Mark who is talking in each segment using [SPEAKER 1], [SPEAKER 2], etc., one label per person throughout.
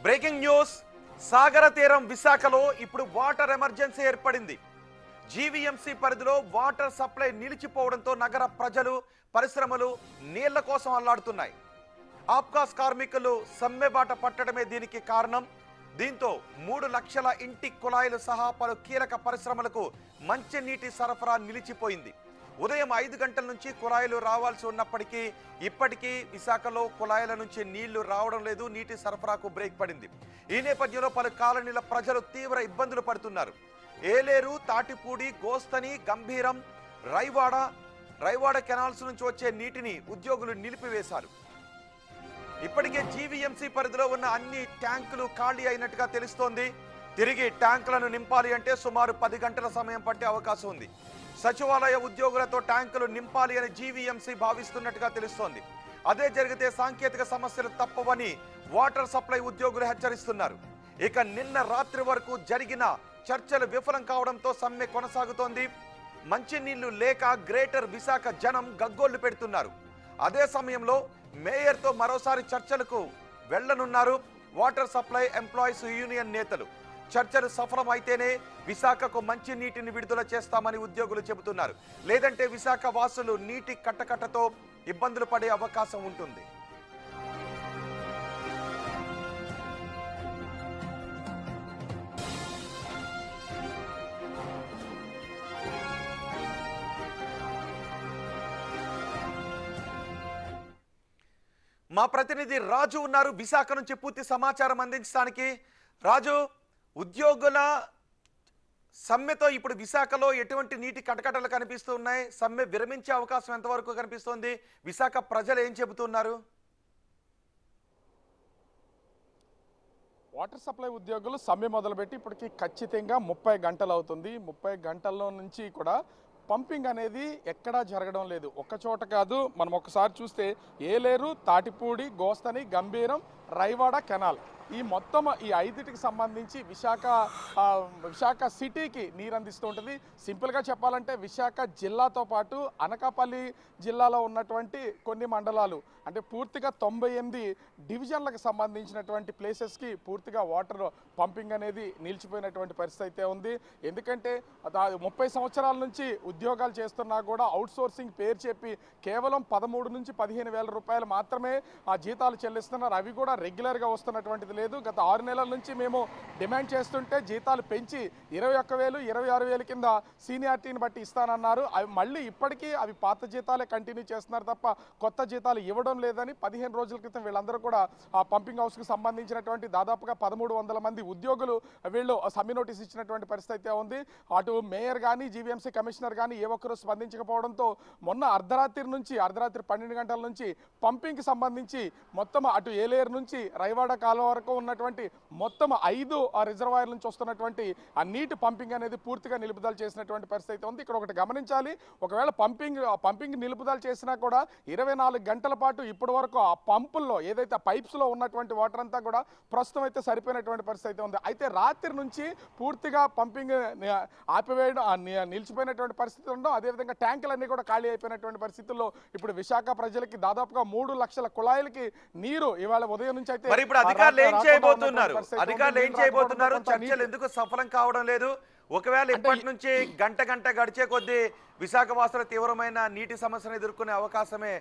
[SPEAKER 1] Breaking news సాగర తీరం విశాఖలో ఇప్పుడు వాటర్ ఎమర్జెన్సీ ఏర్పడింది. జీవీఎంసీ పరిధిలో వాటర్ సప్లై నిలిచిపోవడంతో నగర ప్రజలు పరిశ్రమలు నీళ్ల కోసం అల్లాడుతున్నాయి. ఆప్కాస్ కార్మికులు సమ్మెబాట పట్టడమే దీనికి కారణం. దీంతో 3 లక్షల ఇంటి కుళాయిలు సహా పలు కీలక పరిశ్రమలకు మంచినీటి సరఫరా నిలిచిపోయింది. ఉదయం 5 గంటల నుంచి కుళాయిలు రావాల్సి ఉన్నప్పటికీ ఇప్పటికీ విశాఖలో కుళాయిల నుంచి నీళ్లు రావడం లేదు. నీటి సరఫరాకు బ్రేక్ పడింది. ఈ నేపథ్యంలో పలు కాలనీల ప్రజలు తీవ్ర ఇబ్బందులు పడుతున్నారు. ఏలేరు, తాటిపూడి, గోస్తని, గంభీరం, రైవాడ కెనాల్స్ నుంచి వచ్చే నీటిని ఉద్యోగులు నిలిపివేశారు. ఇప్పటికే జీవీఎంసీ పరిధిలో ఉన్న అన్ని ట్యాంకులు ఖాళీ అయినట్టుగా తెలుస్తోంది. తిరిగి ట్యాంకులను నింపాలి అంటే సుమారు 10 గంటల సమయం పట్టే అవకాశం ఉంది. సచివాలయ ఉద్యోగులతో ట్యాంకులు నింపాలి అని జీవీఎంసీ భావిస్తున్నట్టుగా తెలుస్తోంది. అదే జరిగితే సాంకేతిక సమస్యలు తప్పవని వాటర్ సప్లై ఉద్యోగులు హెచ్చరిస్తున్నారు. ఇక నిన్న రాత్రి వరకు జరిగిన చర్చలు విఫలం కావడంతో సమ్మె కొనసాగుతోంది. మంచినీళ్లు లేక గ్రేటర్ విశాఖ జనం గగ్గోళ్లు పెడుతున్నారు. అదే సమయంలో మేయర్తో మరోసారి చర్చలకు వెళ్లనున్నారు వాటర్ సప్లై ఎంప్లాయీస్ యూనియన్ నేతలు. చర్చలు సఫలమైతేనే విశాఖకు మంచి నీటిని విడుదల చేస్తామని ఉద్యోగులు చెబుతున్నారు. లేదంటే విశాఖ వాసులు నీటి కట్టకట్టతో ఇబ్బందులు పడే అవకాశం ఉంటుంది. మా ప్రతినిధి రాజు ఉన్నారు విశాఖ నుంచి పూర్తి సమాచారం అందించడానికి. రాజు, ఉద్యోగుల సమ్మెతో ఇప్పుడు విశాఖలో ఎటువంటి నీటి కటకటలు కనిపిస్తూ ఉన్నాయి? సమ్మె విరమించే అవకాశం ఎంతవరకు కనిపిస్తోంది? విశాఖ ప్రజలు ఏం చెబుతున్నారు?
[SPEAKER 2] వాటర్ సప్లై ఉద్యోగులు సమ్మె మొదలుపెట్టి ఇప్పటికీ ఖచ్చితంగా 30 గంటలు అవుతుంది. 30 గంటల్లో నుంచి కూడా పంపింగ్ అనేది ఎక్కడా జరగడం లేదు. ఒక్క చోట కాదు, మనం ఒకసారి చూస్తే ఏలేరు, తాటిపూడి, గోస్తని, గంభీరం, రైవాడ కెనాల్ ఈ మొత్తం ఈ 5టికి సంబంధించి విశాఖ సిటీకి నీరు అందిస్తూ ఉంటుంది. సింపుల్గా చెప్పాలంటే విశాఖ జిల్లాతో పాటు అనకాపల్లి జిల్లాలో ఉన్నటువంటి కొన్ని మండలాలు అంటే పూర్తిగా 98 డివిజన్లకు సంబంధించినటువంటి ప్లేసెస్కి పూర్తిగా వాటర్ పంపింగ్ అనేది నిలిచిపోయినటువంటి పరిస్థితి అయితే ఉంది. ఎందుకంటే 30 సంవత్సరాల నుంచి ఉద్యోగాలు చేస్తున్నా కూడా అవుట్సోర్సింగ్ పేరు చెప్పి కేవలం 13 నుంచి 15 వేల రూపాయలు మాత్రమే ఆ జీతాలు చెల్లిస్తున్నారు. అవి కూడా రెగ్యులర్గా వస్తున్నటువంటిది లేదు. గత 6 నెలల నుంచి మేము డిమాండ్ చేస్తుంటే జీతాలు పెంచి 21,000, 26,000 కింద సీనియారిటీని బట్టి ఇస్తానన్నారు. అవి మళ్ళీ ఇప్పటికీ అవి పాత జీతాలే కంటిన్యూ చేస్తున్నారు తప్ప కొత్త జీతాలు ఇవ్వడం లేదని 15 రోజుల క్రితం వీళ్ళందరూ కూడా ఆ పంపింగ్ హౌస్కి సంబంధించినటువంటి దాదాపుగా 1300 మంది ఉద్యోగులు వీళ్ళు సమ్మె నోటీస్ ఇచ్చినటువంటి పరిస్థితి అయితే ఉంది. అటు మేయర్ కానీ జీవీఎంసీ కమిషనర్ కానీ ఏ ఒక్కరూ స్పందించకపోవడంతో మొన్న అర్ధరాత్రి 12 గంటల నుంచి పంపింగ్కి సంబంధించి మొత్తం అటు ఏలేరు నుంచి రైవాడ కాలువ వరకు ఉన్నటువంటి మొత్తం 5 రిజర్వాయర్ నుంచి వస్తున్నటువంటి ఆ నీటి పంపింగ్ అనేది పూర్తిగా నిలుపుదల చేసినటువంటి పరిస్థితి ఉంది. ఇక్కడ ఒకటి గమనించాలి, ఒకవేళ పంపింగ్ నిలుపుదల చేసినా కూడా 24 గంటల పాటు ఇప్పటి వరకు ఆ పంపుల్లో ఏదైతే పైప్స్లో ఉన్నటువంటి వాటర్ అంతా కూడా ప్రస్తుతం అయితే సరిపోయినటువంటి పరిస్థితి అయితే ఉంది. అయితే రాత్రి నుంచి పూర్తిగా పంపింగ్ ఆపివేయడం నిలిచిపోయినటువంటి పరిస్థితి ఉండడం, అదేవిధంగా ట్యాంకులన్నీ కూడా ఖాళీ అయిపోయినటువంటి పరిస్థితుల్లో ఇప్పుడు విశాఖ ప్రజలకి దాదాపుగా 3 లక్షల కుళాయిలకి నీరు ఇవాళ ఉదయం నుంచి అయితే
[SPEAKER 1] అధికారులు ఏం చేయబోతున్నారు? చర్చలు ఎందుకు సఫలం కావడం లేదు? ఒకవేళ ఇప్పటి నుంచి గంట గడిచే కొద్దీ విశాఖ వాసుల తీవ్రమైన నీటి సమస్యను ఎదుర్కొనే అవకాశమే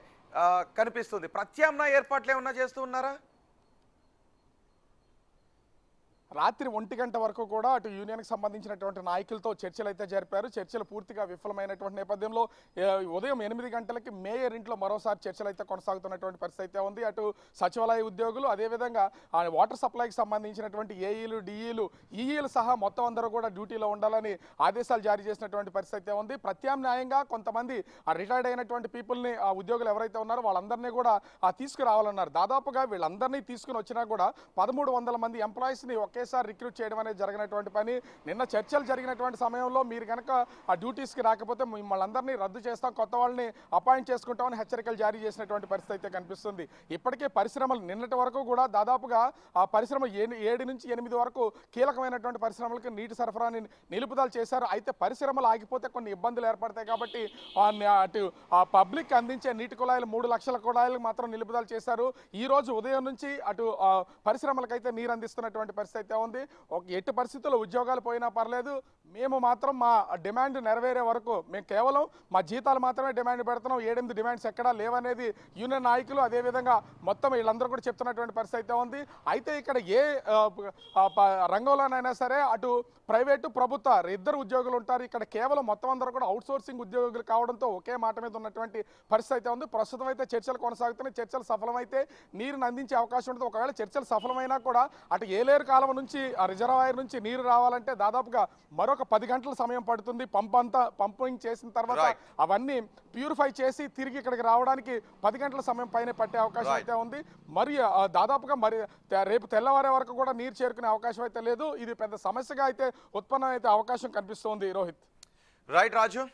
[SPEAKER 1] కనిపిస్తుంది. ప్రత్యామ్నాయ ఏర్పాట్లు ఏమన్నా చేస్తూ ఉన్నారా?
[SPEAKER 2] రాత్రి 1 గంట వరకు కూడా అటు యూనియన్కి సంబంధించినటువంటి నాయకులతో చర్చలు అయితే జరిపారు. చర్చలు పూర్తిగా విఫలమైనటువంటి నేపథ్యంలో ఉదయం 8 గంటలకి మేయర్ ఇంట్లో మరోసారి చర్చలు అయితే కొనసాగుతున్నటువంటి పరిస్థితి అయితే ఉంది. అటు సచివాలయ ఉద్యోగులు అదేవిధంగా వాటర్ సప్లైకి సంబంధించినటువంటి ఏఈలు, డిఈలు, ఈఈలు సహా మొత్తం అందరూ కూడా డ్యూటీలో ఉండాలని ఆదేశాలు జారీ చేసినటువంటి పరిస్థితి అయితే ఉంది. ప్రత్యామ్నాయంగా కొంతమంది రిటైర్డ్ అయినటువంటి పీపుల్ని ఆ ఉద్యోగులు ఎవరైతే ఉన్నారో వాళ్ళందరినీ కూడా తీసుకురావాలన్నారు. దాదాపుగా వీళ్ళందరినీ తీసుకుని వచ్చినా కూడా 1300 మంది ఎంప్లాయీస్ని ఒకేసారి ఒకేసారి రిక్రూట్ చేయడం అనేది జరిగినటువంటి పని. నిన్న చర్చలు జరిగినటువంటి సమయంలో మీరు కనుక ఆ డ్యూటీస్కి రాకపోతే మిమ్మల్ని అందరినీ రద్దు చేస్తాం, కొత్త వాళ్ళని అపాయింట్ చేసుకుంటామని హెచ్చరికలు జారీ చేసినటువంటి పరిస్థితి అయితే కనిపిస్తుంది. ఇప్పటికే పరిశ్రమలు నిన్నటి వరకు కూడా దాదాపుగా ఆ పరిశ్రమ 7 నుంచి 8 వరకు కీలకమైనటువంటి పరిశ్రమలకు నీటి సరఫరాని నిలుపుదల చేశారు. అయితే పరిశ్రమలు ఆగిపోతే కొన్ని ఇబ్బందులు ఏర్పడతాయి కాబట్టి అటు ఆ పబ్లిక్ అందించే నీటి కుళాయిలు 3 లక్షల కుళాయిలకు మాత్రం నిలుపుదల చేశారు. ఈ రోజు ఉదయం నుంచి అటు పరిశ్రమలకైతే నీరు అందిస్తున్నటువంటి పరిస్థితి అయితే ఉంది. ఎట్టి పరిస్థితుల్లో ఉద్యోగాలు పోయినా పర్లేదు, మేము మాత్రం మా డిమాండ్ నెరవేరే వరకు మేము కేవలం మా జీతాలు మాత్రమే డిమాండ్ పెడుతున్నాం, 7-8 డిమాండ్స్ ఎక్కడా లేవనేది యూనియన్ నాయకులు అదేవిధంగా మొత్తం వీళ్ళందరూ కూడా చెప్తున్నటువంటి పరిస్థితి అయితే ఉంది. అయితే ఇక్కడ ఏ రంగంలోనైనా సరే అటు ప్రైవేటు ప్రభుత్వ ఇద్దరు ఉద్యోగులు ఉంటారు. ఇక్కడ కేవలం మొత్తం అందరూ కూడా అవుట్సోర్సింగ్ ఉద్యోగులు కావడంతో ఒకే మాట మీద ఉన్నటువంటి పరిస్థితి అయితే ఉంది. ప్రస్తుతం అయితే చర్చలు కొనసాగుతున్నాయి. చర్చలు సఫలమైతే నీరుని అందించే అవకాశం ఉంటుంది. ఒకవేళ చర్చలు సఫలమైనా కూడా అటు ఏలేరు కాలువ నుంచి ఆ రిజర్వాయర్ నుంచి నీరు రావాలంటే దాదాపుగా మరొక 10 గంటల సమయం పడుతుంది. పంపింగ్ చేసిన తర్వాత అవన్నీ ప్యూరిఫై చేసి తిరిగి ఇక్కడికి రావడానికి 10 గంటల సమయం పైన పట్టే అవకాశం అయితే ఉంది. మరి దాదాపుగా రేపు తెల్లవారే వరకు కూడా నీరు చేరుకునే అవకాశం అయితే లేదు. ఇది పెద్ద సమస్యగా అయితే ఉత్పన్నం అయితే అవకాశం కనిపిస్తోంది. రోహిత్.
[SPEAKER 1] రైట్ రాజు.